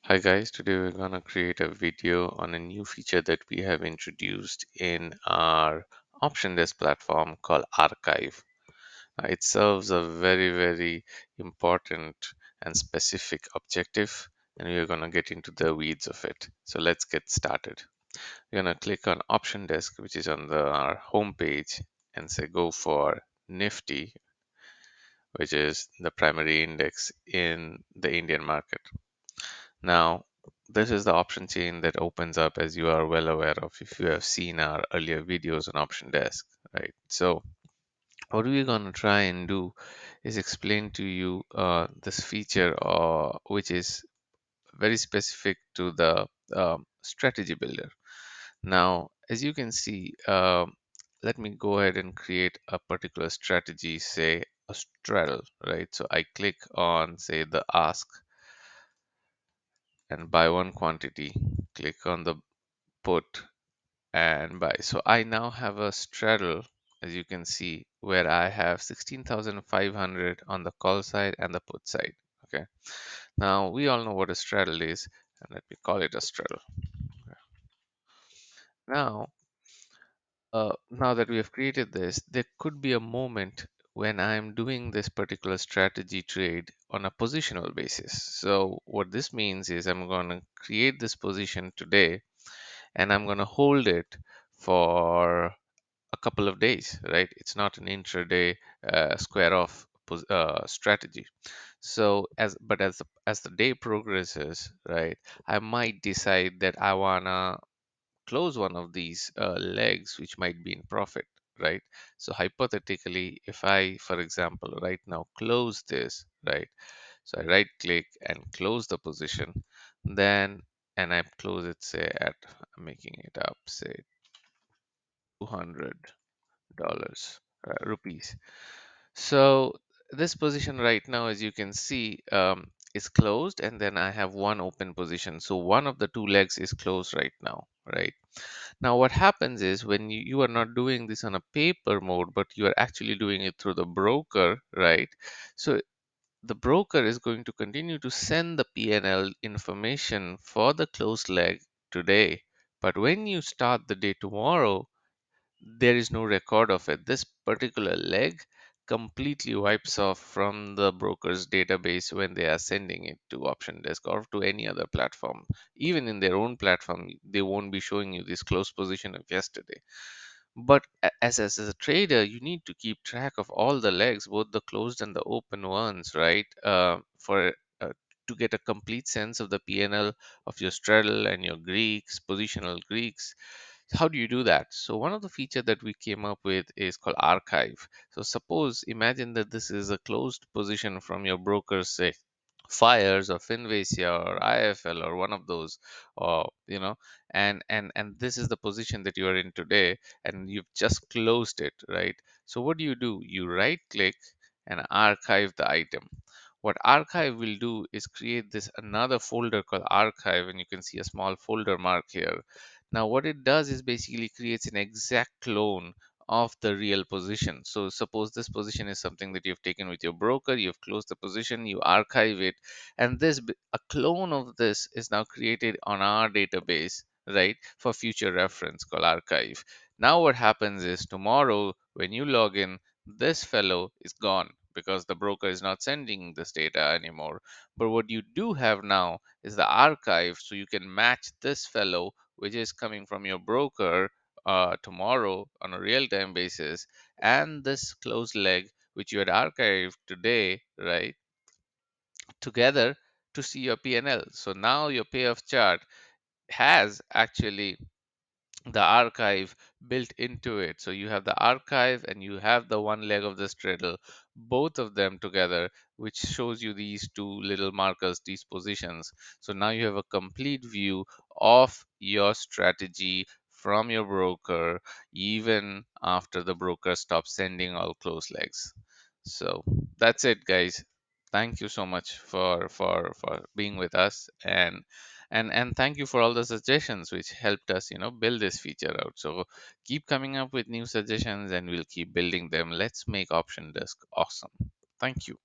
Hi guys, today we're gonna create a video on a new feature that we have introduced in our OptionDesk platform called Archive. It serves a very important and specific objective, and we're gonna get into the weeds of it. So let's get started. We're gonna click on OptionDesk, which is on our home page, and say go for Nifty, which is the primary index in the Indian market. Now, this is the option chain that opens up, as you are well aware of if you have seen our earlier videos on Option Desk, right? So what we're going to try and do is explain to you this feature, which is very specific to the strategy builder. Now, as you can see, let me go ahead and create a particular strategy, say a straddle, right? So I click on, say, the ask and buy one quantity, click on the put and buy. So I now have a straddle, as you can see, where I have 16,500 on the call side and the put side. Okay. Now we all know what a straddle is, and let me call it a straddle. Now, now that we have created this, there could be a moment when I'm doing this particular strategy trade on a positional basis. So what this means is I'm going to create this position today and I'm going to hold it for a couple of days, right? It's not an intraday square off strategy. So as the day progresses, right, I might decide that I wanna close one of these legs, which might be in profit, right? So hypothetically, if I, for example, right now close this, right? So I right click and close the position, then and I close it, say at, I'm making it up, say $200 rupees. So this position right now, as you can see, is closed, and then I have one open position. So one of the two legs is closed right now, right? Now what happens is when you are not doing this on a paper mode, but you are actually doing it through the broker, right? So the broker is going to continue to send the PNL information for the closed leg today. But when you start the day tomorrow, there is no record of it. This particular leg completely wipes off from the broker's database when they are sending it to OptionDesk or to any other platform. Even in their own platform, they won't be showing you this close position of yesterday. But as a trader, you need to keep track of all the legs, both the closed and the open ones, right? For to get a complete sense of the PNL of your straddle and your Greeks, positional Greeks. How do you do that? So one of the feature that we came up with is called archive. So suppose, imagine that this is a closed position from your broker's, say, Fires or Finvasia or IFL or one of those, or and this is the position that you are in today, and you've just closed it, right? So what do? You right click and archive the item. What archive will do is create this another folder called archive, and you can see a small folder mark here. Now what it does is basically creates an exact clone of the real position. So suppose this position is something that you've taken with your broker, you've closed the position, you archive it, and a clone of this is now created on our database, right, for future reference called archive. Now what happens is tomorrow when you log in, this fellow is gone because the broker is not sending this data anymore. But what you do have now is the archive, so you can match this fellow, which is coming from your broker, tomorrow on a real-time basis, and this closed leg which you had archived today, right, together to see your P&L. So now your payoff chart has actually the archive built into it. So you have the archive and you have the one leg of the straddle, both of them together, which shows you these two little markers, these positions. So now you have a complete view of your strategy from your broker, even after the broker stops sending all close legs. So that's it, guys. Thank you so much for being with us, and thank you for all the suggestions which helped us build this feature out. So keep coming up with new suggestions and we'll keep building them. Let's make Option Desk awesome. Thank you.